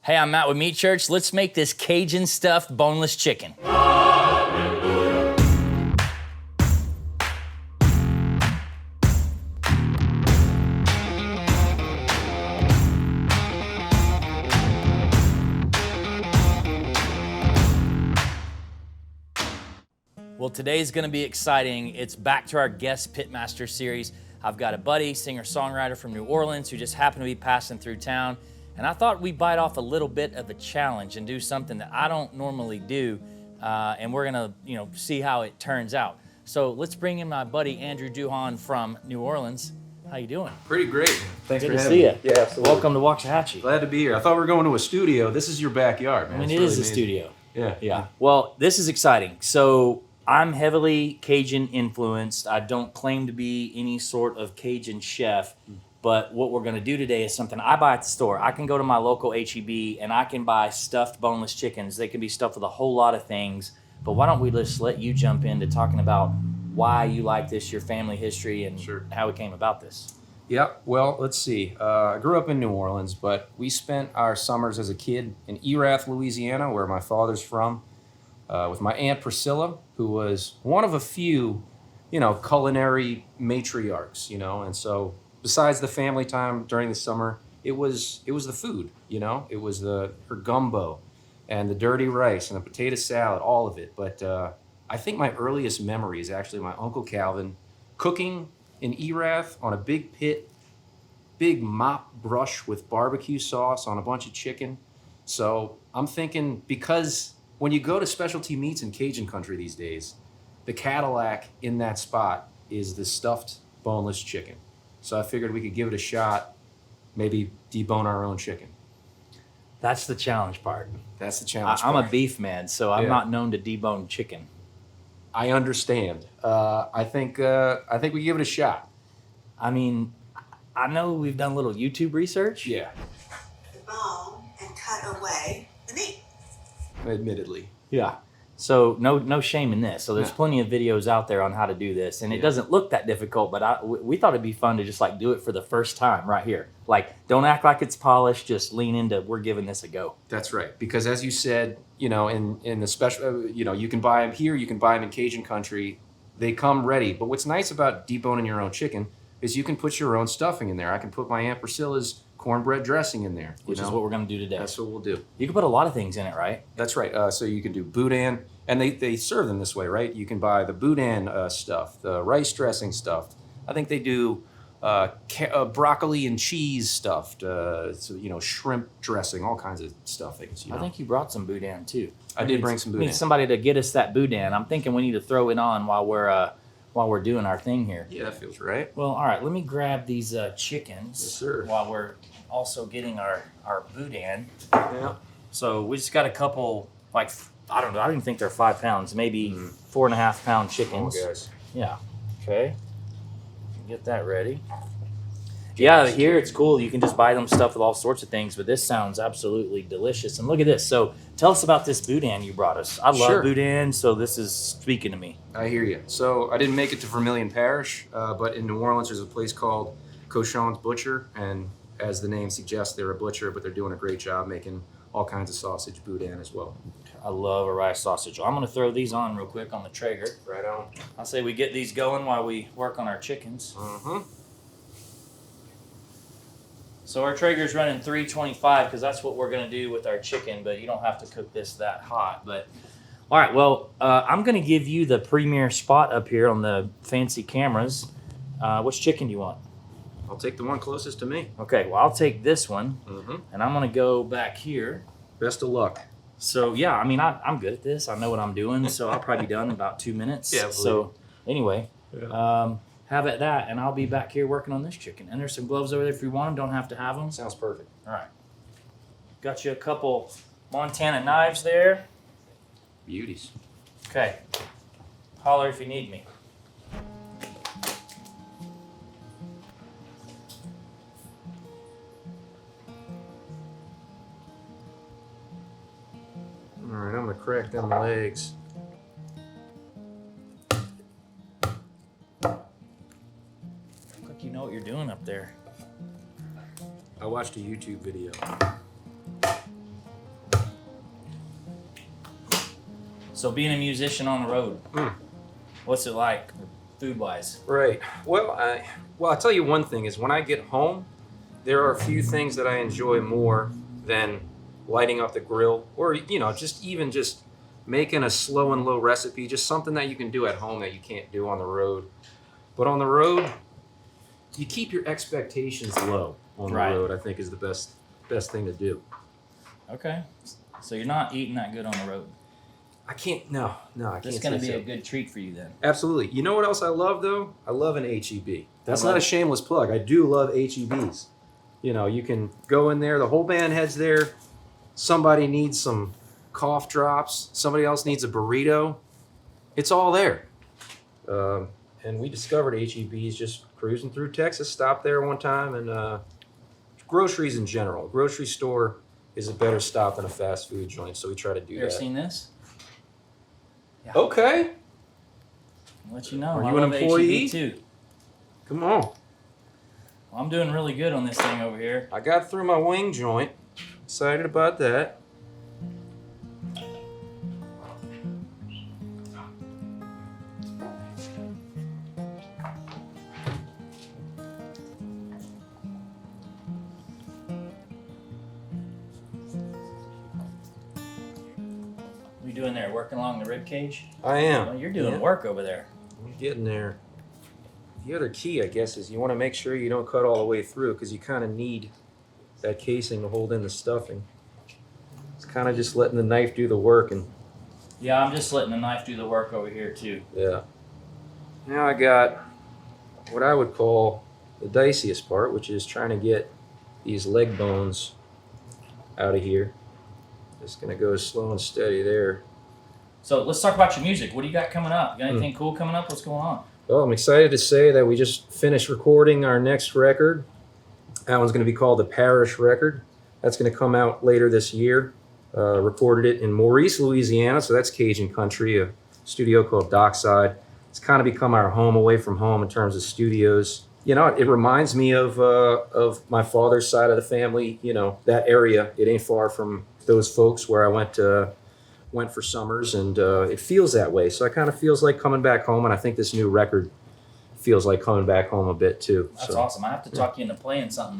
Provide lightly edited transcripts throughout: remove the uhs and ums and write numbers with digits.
Hey, I'm Matt with Meat Church. Let's make this Cajun stuffed boneless chicken. Well, today's gonna be exciting. It's back to our guest pitmaster series. I've got a buddy, singer-songwriter from New Orleans who just happened to be passing through town. And I thought we'd bite off a little bit of a challenge and do something that I don't normally do. And we're gonna, see how it turns out. So let's bring in my buddy, Andrew Duhon from New Orleans. How you doing? Pretty great. Thanks Good for to having see me. you. Yeah, absolutely. Welcome to Waxahachie. Glad to be here. I thought we were going to a studio. This is your backyard, man. I mean, It's it really is a amazing. studio. Yeah. Well, this is exciting. So I'm heavily Cajun influenced. I don't claim to be any sort of Cajun chef, but what we're going to do today is something I buy at the store. I can go to my local H-E-B and I can buy stuffed boneless chickens. They can be stuffed with a whole lot of things, but why don't we just let you jump into talking about why you like this, your family history, and how it came about this. Yeah, well, let's see. I grew up in New Orleans, but we spent our summers as a kid in Erath, Louisiana, where my father's from, with my Aunt Priscilla, who was one of a few, culinary matriarchs, and so besides the family time during the summer, it was the food, it was her gumbo and the dirty rice and the potato salad, all of it. But I think my earliest memory is actually my Uncle Calvin cooking in Erath on a big pit, big mop brush with barbecue sauce on a bunch of chicken. So I'm thinking, because when you go to specialty meats in Cajun country these days, the Cadillac in that spot is the stuffed boneless chicken. So I figured we could give it a shot, maybe debone our own chicken. That's the challenge part. That's the challenge I'm part. a beef man, so I'm not known to debone chicken. I understand. I think we give it a shot. I mean, I know we've done a little YouTube research. Yeah, the bone and cut away the meat. admittedly. Yeah. So no shame in this. So there's plenty of videos out there on how to do this, and it doesn't look that difficult. But we thought it'd be fun to just do it for the first time right here. Don't act like it's polished. Just lean into we're giving this a go. That's right. Because as you said, in the special, you can buy them here. You can buy them in Cajun country. They come ready. But what's nice about deboning your own chicken is you can put your own stuffing in there. I can put my Aunt Priscilla's cornbread dressing in there. Which is what we're going to do today. That's what we'll do. You can put a lot of things in it, right? That's right. So you can do boudin, and they serve them this way, right? You can buy the boudin stuff, the rice dressing stuff. I think they do broccoli and cheese stuffed, shrimp dressing, all kinds of stuffings. I think you brought some boudin too. I did bring some We boudin. need somebody to get us that boudin. I'm thinking we need to throw it on while we're doing our thing here. Yeah, that feels right. Well, all right. Let me grab these chickens Yes, sir. while we're also getting our boudin. Yeah. So we just got a couple, I don't know, I don't even think they're 5 pounds, maybe 4.5 pound chickens. Oh, guys. Yeah. Okay. Get that ready. Yeah, here it's cool. You can just buy them stuff with all sorts of things, but this sounds absolutely delicious. And look at this. So tell us about this boudin you brought us. I love Sure. boudin, so this is speaking to me. I hear you. So I didn't make it to Vermilion Parish, but in New Orleans there's a place called Cochon's Butcher, and as the name suggests, they're a butcher, but they're doing a great job making all kinds of sausage boudin as well. I love a rice sausage. I'm going to throw these on real quick on the Traeger. Right on. I say we get these going while we work on our chickens. Mm-hmm. So our Traeger's running 325 because that's what we're going to do with our chicken, but you don't have to cook this that hot. But all right, well, I'm going to give you the premier spot up here on the fancy cameras. Which chicken do you want? I'll take the one closest to me. Okay, well, I'll take this one, Mm-hmm. and I'm going to go back here. Best of luck. So, yeah, I mean, I'm good at this. I know what I'm doing, so I'll probably be done in about 2 minutes. Yeah, So, anyway, Yeah. have at that, and I'll be back here working on this chicken. And there's some gloves over there if you want them. Don't have to have them. Sounds perfect. All right. Got you a couple Montana knives there. Beauties. Okay. Holler if you need me. All right, I'm gonna crack them legs. Look, you know what you're doing up there. I watched a YouTube video. So being a musician on the road, what's it like, food-wise? Right. Well, I'll tell you one thing is when I get home, there are a few things that I enjoy more than lighting up the grill or, just making a slow and low recipe, just something that you can do at home that you can't do on the road. But on the road, you keep your expectations low on the road, I think is the best thing to do. Okay. So you're not eating that good on the road. I can't, no, I can't. This is going to be a good treat for you then. Absolutely. You know what else I love, though? I love an HEB. That's not a shameless plug. I do love HEBs. You can go in there. The whole band heads there. Somebody needs some cough drops. Somebody else needs a burrito. It's all there. And we discovered HEBs just cruising through Texas. Stopped there one time. And groceries in general. Grocery store is a better stop than a fast food joint. So we try to do that. You ever seen this? Yeah. Okay. I'll let you know. Are I you an love employee? HEB too. Come on. Well, I'm doing really good on this thing over here. I got through my wing joint. Excited about that. What are you doing there? Working along the rib cage? I am. Well, you're doing work over there. I'm getting there. The other key, I guess, is you want to make sure you don't cut all the way through because you kind of need that casing to hold in the stuffing. It's kind of just letting the knife do the work. And Yeah, I'm just letting the knife do the work over here too. yeah. Now I got what I would call the diciest part, which is trying to get these leg bones out of here. Just going to go slow and steady there. So let's talk about your music. What do you got coming up? You got anything cool coming up? What's going on? Well, I'm excited to say that we just finished recording our next record. That one's going to be called the Parish Record. That's going to come out later this year. Recorded it in Maurice, Louisiana, so that's Cajun country, a studio called Dockside. It's kind of become our home away from home in terms of studios. It reminds me of my father's side of the family, that area. It ain't far from those folks where I went for summers, and it feels that way. So it kind of feels like coming back home, and I think this new record feels like coming back home a bit too. That's so awesome. I have to talk you into playing something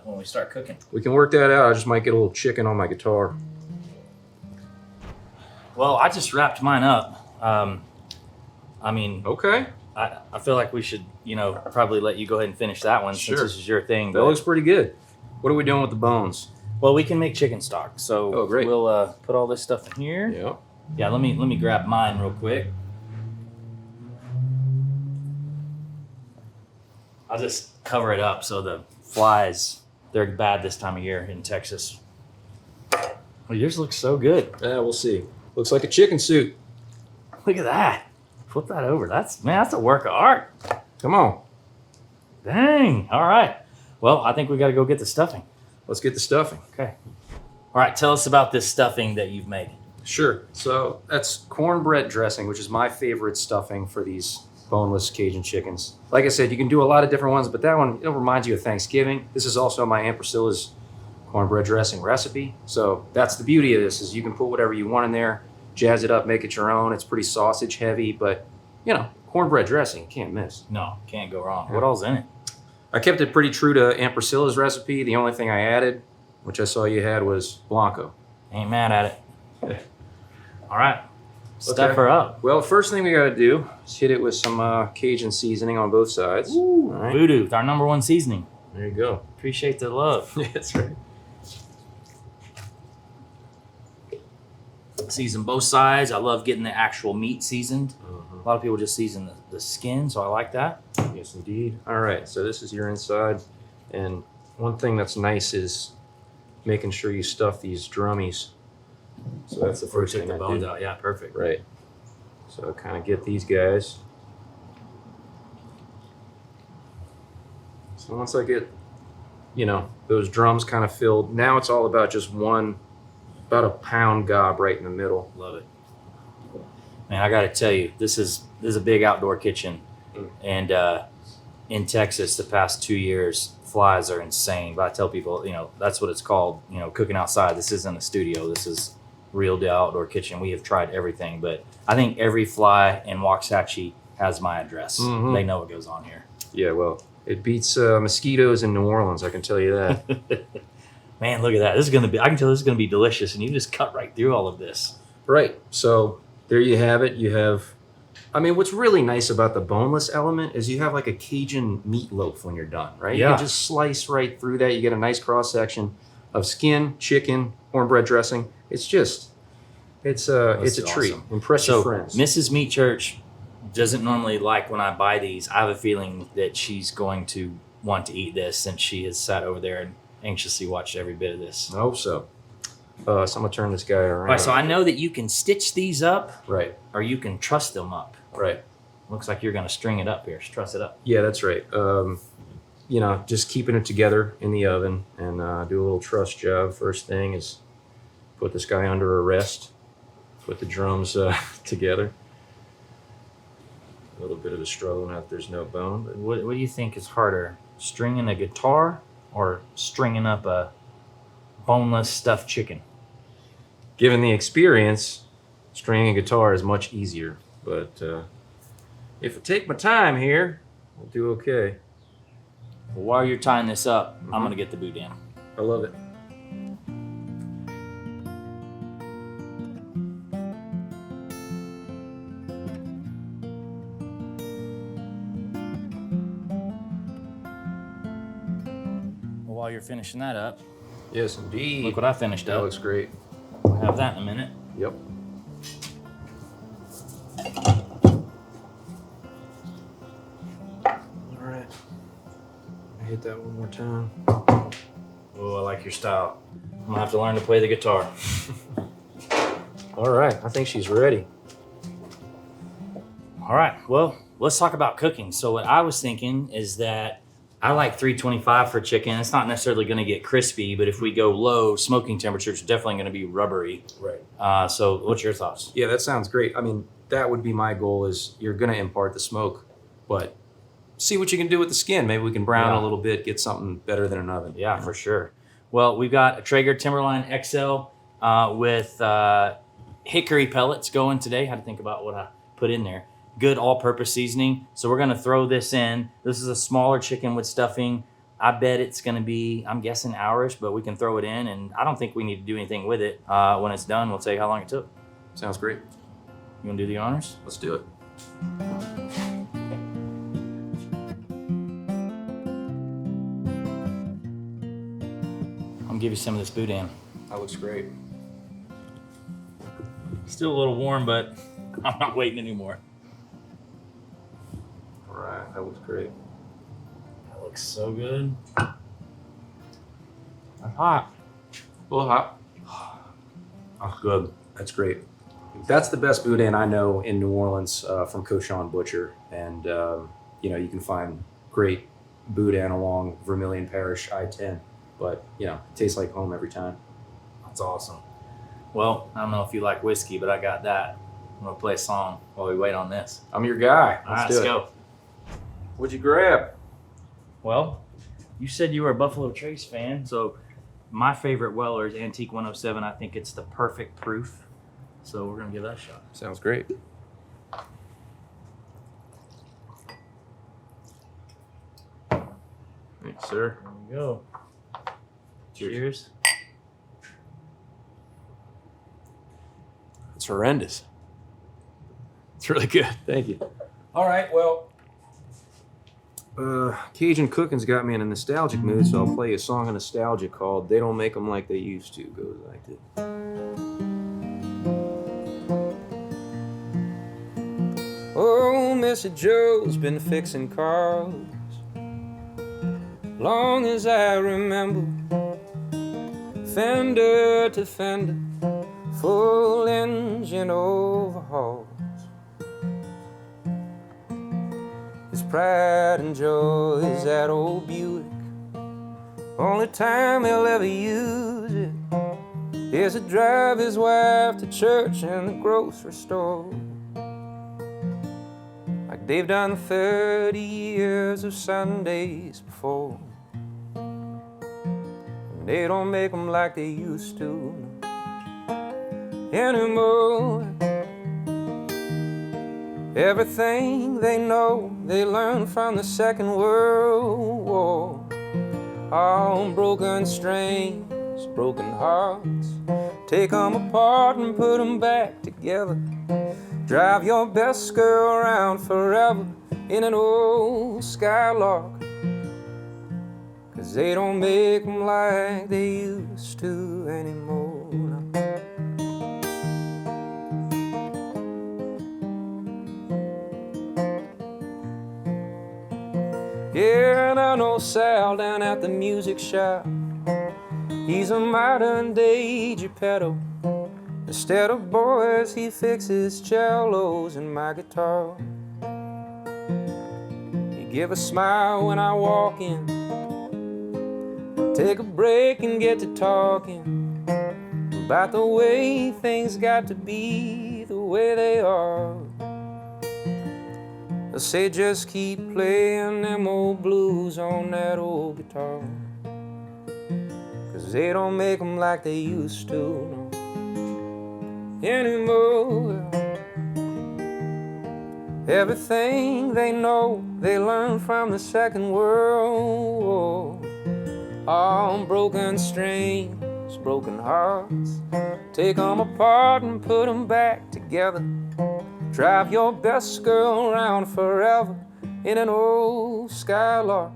when we start cooking. we can work that out. I just might get a little chicken on my guitar. Well, I just wrapped mine up. Okay. I feel like we should, probably let you go ahead and finish that one Sure. since this is your thing. That but- looks pretty good. What are we doing with the bones? Well, we can make chicken stock. So Oh, great. we'll put all this stuff in here. Yeah. Yeah, let me grab mine real quick. I'll just cover it up so the flies, they're bad this time of year in Texas. Well, yours looks so good. Yeah, we'll see. Looks like a chicken suit. Look at that. Flip that over. That's a work of art. Come on. Dang. All right. Well, I think we got to go get the stuffing. Let's get the stuffing. Okay. All right. Tell us about this stuffing that you've made. Sure. So that's cornbread dressing, which is my favorite stuffing for these boneless Cajun chickens. Like I said, you can do a lot of different ones, but that one, reminds you of Thanksgiving. This is also my Aunt Priscilla's cornbread dressing recipe. So that's the beauty of this, is you can put whatever you want in there, jazz it up, make it your own. It's pretty sausage heavy, but cornbread dressing, can't miss. No, can't go wrong. What all's in it? I kept it pretty true to Aunt Priscilla's recipe. The only thing I added, which I saw you had, was Blanco. Ain't mad at it. All right. Stuff Okay. her up. Well, first thing we got to do is hit it with some Cajun seasoning on both sides. Ooh, All right. Voodoo, our number one seasoning. There you go. Appreciate the love. Yeah, that's right. Season both sides. I love getting the actual meat seasoned. Uh-huh. A lot of people just season the skin, so I like that. Yes, indeed. All right, so this is your inside. And one thing that's nice is making sure you stuff these drummies. So that's the first Take thing the I bones do. out. Yeah, perfect. Right. So kind of get these guys. So once I get, those drums kind of filled, now it's all about just about a pound gob right in the middle. Love it. Man, I got to tell you, this is a big outdoor kitchen, and in Texas, the past 2 years, flies are insane. But I tell people, that's what it's called. Cooking outside. This isn't a studio. This is real deal outdoor kitchen. We have tried everything, but I think every fly in Waxahachie has my address. Mhm. They know what goes on here. Yeah, well, it beats mosquitoes in New Orleans, I can tell you that. Man, look at that. This is gonna be. I can tell this is gonna be delicious, and you just cut right through all of this. Right. So there you have it. You have, I mean, what's really nice about the boneless element is you have like a Cajun meatloaf when you're done, right? Yeah. You can just slice right through that. You get a nice cross section of skin, chicken, cornbread dressing. It's just, it's a treat. awesome. Impress your So friends. Mrs. Meat Church doesn't normally like when I buy these. I have a feeling that she's going to want to eat this since she has sat over there and anxiously watched every bit of this. I hope so. So I'm gonna turn this guy around. All right, so I know that you can stitch these up Right, or you can truss them up. right. Looks like you're going to string it up here. Truss it up. Yeah, that's right. You know, just keeping it together in the oven and do a little truss job. First thing is put this guy under arrest, put the drums together. A little bit of a struggle now that there's no bone. But What do you think is harder, stringing a guitar or stringing up a boneless stuffed chicken? given the experience, stringing a guitar is much easier. But if I take my time here, I'll do okay. Well, while you're tying this up, I'm going to get the boudin. I love it. Well, while you're finishing that up, Yes, indeed. look what I finished That up. looks great. We'll have that in a minute. Yep. All right. I hit that one more time. Oh, I like your style. I'm going to have to learn to play the guitar. All right. I think she's ready. All right, well, let's talk about cooking. So what I was thinking is that I like 325 for chicken. It's not necessarily going to get crispy, but if we go low, smoking temperature, it's definitely going to be rubbery. Right. So what's your thoughts? Yeah, that sounds great. I mean, that would be my goal is you're going to impart the smoke, but see what you can do with the skin. Maybe we can brown Yeah. a little bit, get something better than an oven. Yeah, for sure. Well, we've got a Traeger Timberline XL with hickory pellets going today. Had to think about what I put in there. Good all-purpose seasoning. So we're going to throw this in. This is a smaller chicken with stuffing. I bet it's going to be, I'm guessing hours, but we can throw it in, and I don't think we need to do anything with it. When it's done, we'll tell you how long it took. Sounds great. You want to do the honors? Let's do it. I'm going to give you some of this boudin. That looks great. Still a little warm, but I'm not waiting anymore. All right. That looks great. That looks so good. That's hot. A little hot. That's good. That's great. That's the best boudin I know in New Orleans from Cajun Butcher. And, you know, you can find great boudin along Vermilion Parish I-10. But, you know, it tastes like home every time. That's awesome. Well, I don't know if you like whiskey, but I got that. I'm going to play a song while we wait on this. I'm your guy. All right, do let's it. go. What'd you grab? Well, you said you were a Buffalo Trace fan, so my favorite Weller is Antique 107. I think it's the perfect proof, so we're going to give that a shot. Sounds great. Thanks, sir. There we go. Cheers. It's horrendous. It's really good. Thank you. All right, well, Cajun cooking's got me in a nostalgic mood, so I'll play you a song of nostalgia called "They Don't Make 'Em Like They Used To." Goes like this. Oh, Mr. Joe's been fixing cars long as I remember, fender to fender, full engine overhauls. His pride and joy is that old Buick. Only time he'll ever use it is to drive his wife to church and the grocery store. Like they've done 30 years of Sundays before. And they don't make them like they used to. anymore. Everything they know, they learn from the Second World War. All broken strings, broken hearts, take them apart and put them back together. Drive your best girl around forever in an old Skylark, 'cause they don't make them like they used to anymore. Yeah, and I know Sal down at the music shop. He's a modern day Geppetto. Instead of boys, he fixes cellos and my guitar. He give a smile when I walk in, take a break and get to talking about the way things got to be the way they are. They'll say just keep playing them old blues on that old guitar, 'cause they don't make them like they used to, no, anymore. Everything they know, they learn from the Second World War. All broken strings, broken hearts, take them apart and put them back together. Drive your best girl around forever in an old Skylark,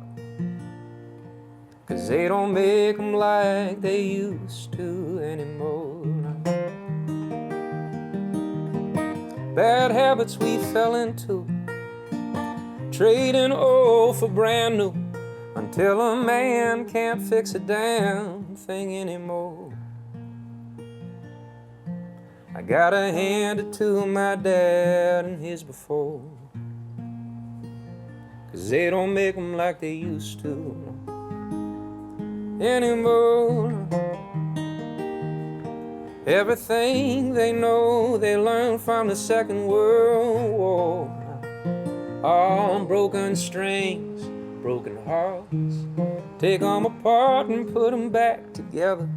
'cause they don't make them like they used to anymore. Bad habits we fell into, trading old for brand new, until a man can't fix a damn thing anymore. I gotta hand it to my dad and his before, 'cause they don't make them like they used to anymore. Everything they know, they learn from the Second World War. All broken strings, broken hearts, take them apart and put them back together.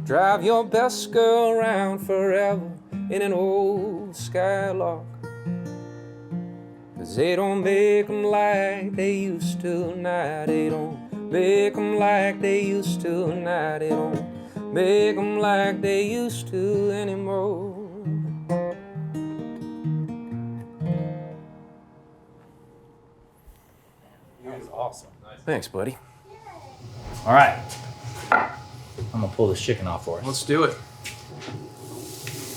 Drive your best girl around forever in an old Skylark, 'cause they don't make them like they used to, nah, they don't make them like they used to, nah, they don't make them like they used to anymore. That was awesome. Thanks, buddy. All right. I'm gonna pull this chicken off for us. Let's do it.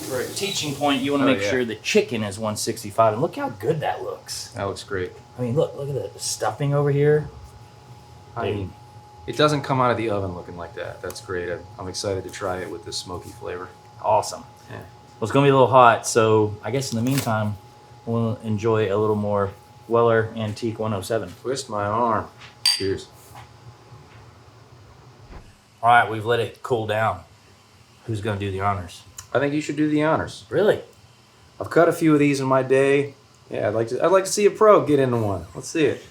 For a teaching point, you want to Oh, make yeah. sure the chicken is 165, and look how good that looks. That looks great. I mean, look at the stuffing over here. I mean, it doesn't come out of the oven looking like that. That's great. I'm excited to try it with this smoky flavor. Awesome. Yeah. Well, it's gonna be a little hot, so I guess in the meantime, we'll enjoy a little more Weller Antique 107. Twist my arm. Cheers. All right, we've let it cool down. Who's gonna do the honors? I think you should do the honors. Really? I've cut a few of these in my day. Yeah, I'd like to see a pro get into one. Let's see it.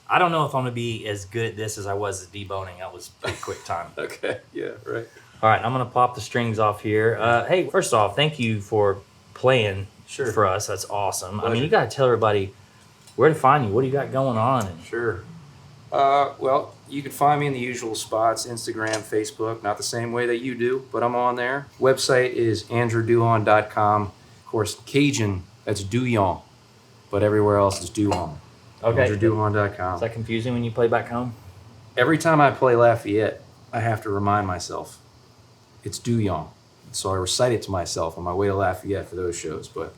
I don't know if I'm gonna be as good at this as I was at deboning. That was a pretty quick time. Okay. Yeah. Right. All right, I'm gonna pop the strings off here. Hey, first off, thank you for playing Sure. for us. That's awesome. I Pleasure. mean, you gotta tell everybody where to find you. What do you got going on? And Sure. Well, you can find me in the usual spots: Instagram, Facebook. Not the same way that you do, but I'm on there. Website is andrewduhon.com. Of course, Cajun, that's Duhon, but everywhere else is Duhon. okay, andrewduhon.com. is that confusing when you play back home? Every time I play Lafayette, I have to remind myself it's Duhon. So I recite it to myself on my way to Lafayette for those shows, but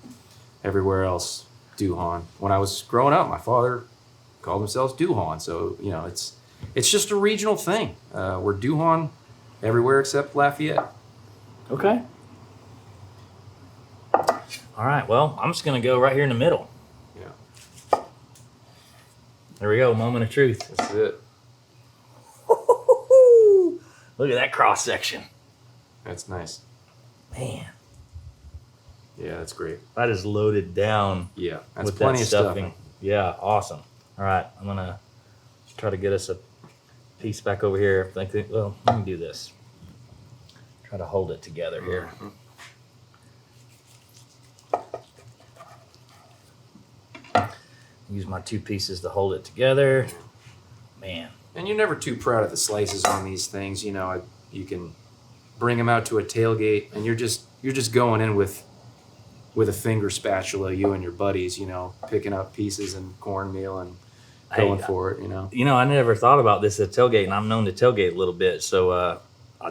everywhere else, Duhon. When I was growing up, my father called themselves Duhon, so you know it's just a regional thing. We're Duhon everywhere except Lafayette. Okay. All right. Well, I'm just gonna go right here in the middle. Yeah, There we go. Moment of truth. that's it. Look at that cross section. That's nice. Man, Yeah, that's great. that is loaded down Yeah, that's with plenty that of stuffing. stuffing. Yeah, awesome. All right, I'm gonna try to get us a piece back over here. Well, let me do this. Try to hold it together here. Use my 2 pieces to hold it together. Man. And you're never too proud of the slices on these things. You know, you can bring them out to a tailgate, and you're just going in with a finger spatula, you and your buddies, you know, picking up pieces and cornmeal and going for it, you know. You know, I never thought about this at tailgate, and I'm known to tailgate a little bit, so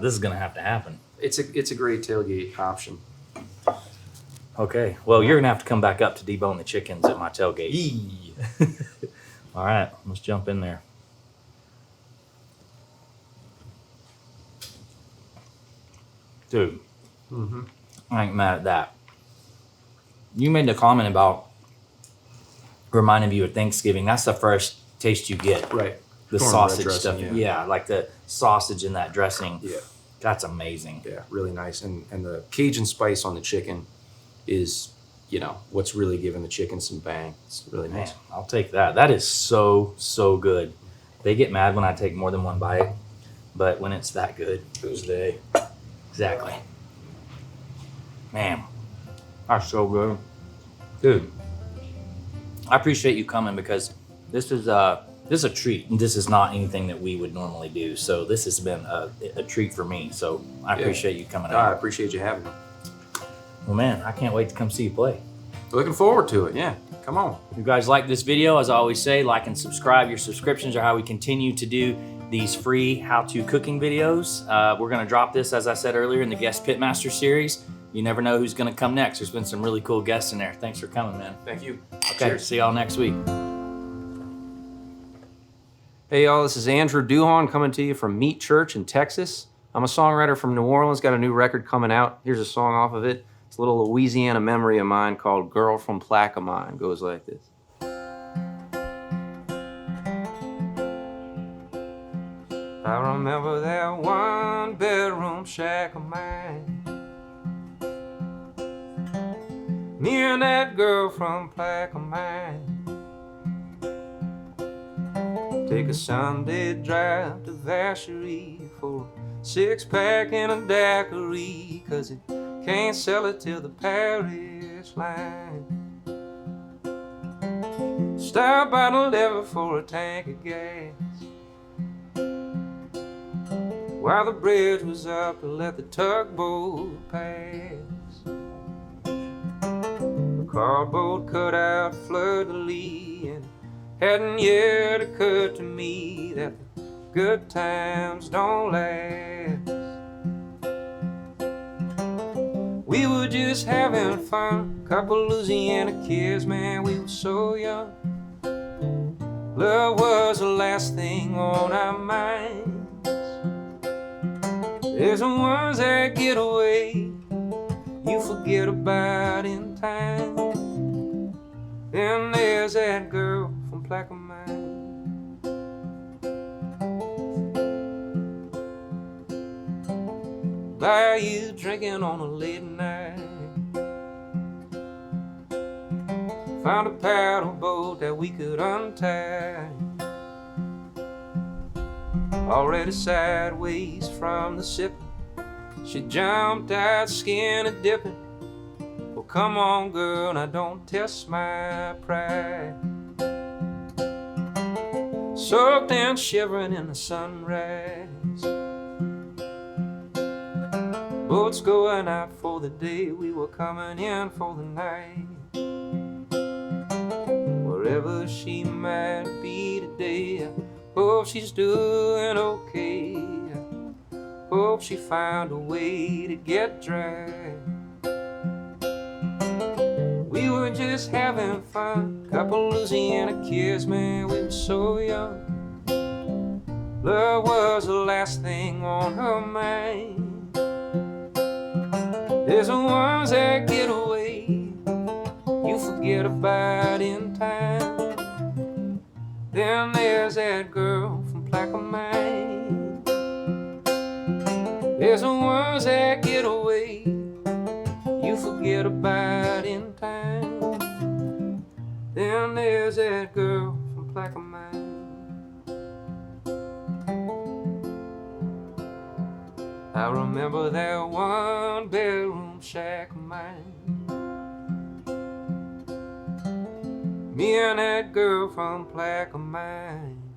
this is going to have to happen. It's a great tailgate option. Okay. Well, you're going to have to come back up to debone the chickens at my tailgate. All right. Let's jump in there. Dude, I ain't mad at that. You made the comment about reminding you of Thanksgiving. That's the first taste you get. Right. The Cornbread sausage dressing, stuff. yeah. Like the sausage in that dressing. Yeah. That's amazing. Yeah, really nice. And the Cajun spice on the chicken is, you know, what's really giving the chicken some bang. It's really nice. Man, I'll take that. That is so good. They get mad when I take more than one bite, but when it's that good, Who's they? exactly. Man, that's so good. Dude, I appreciate you coming because this is a treat. This is not anything that we would normally do. So this has been a treat for me. So I appreciate you coming I out. appreciate you having me. Well, man, I can't wait to come see you play. Looking forward to it, yeah. Come on. If you guys like this video, as I always say, like and subscribe. Your subscriptions are how we continue to do these free how-to cooking videos. We're going to drop this, as I said earlier, in the Guest Pitmaster series. You never know who's going to come next. There's been some really cool guests in there. Thanks for coming, man. Thank you. Okay, Cheers. see y'all next week. Hey y'all, this is Andrew Duhon coming to you from Meat Church in Texas. I'm a songwriter from New Orleans, got a new record coming out. Here's a song off of it. It's a little Louisiana memory of mine called Girl from Plaquemine. Goes like this. I remember that one bedroom shack of mine. Me and that girl from Plaquemine. Take a Sunday drive to Vacherie for a 6-pack and a daiquiri, 'cause it can't sell it till the parish line. Stop by the levee for a tank of gas while the bridge was up to let the tugboat pass. The cardboard cut out fleur-de-lis, and hadn't yet occurred to me that the good times don't last. We were just having fun, couple Louisiana kids, man, we were so young. Love was the last thing on our minds. There's the ones that get away, you forget about in time. Then there's that girl from Plaquemine. By you drinking on a late night. Found a paddle boat that we could untie, already sideways from the sipping. She jumped out, skin a dipping. Well, come on, girl, now don't test my pride. Soaked and shivering in the sunrise. Boats going out for the day, we were coming in for the night. Wherever she might be today, I hope she's doing okay. I hope she found a way to get dry. We were just having fun, couple Louisiana kids, man, we were so young. Love was the last thing on her mind. There's the ones that get away, you forget about in time. Then there's that girl from Plaquemine. There's the ones that get away, you forget about in time. Then there's that girl from Plaquemine. I remember that one bedroom shack of mine. Me and that girl from Plaquemine.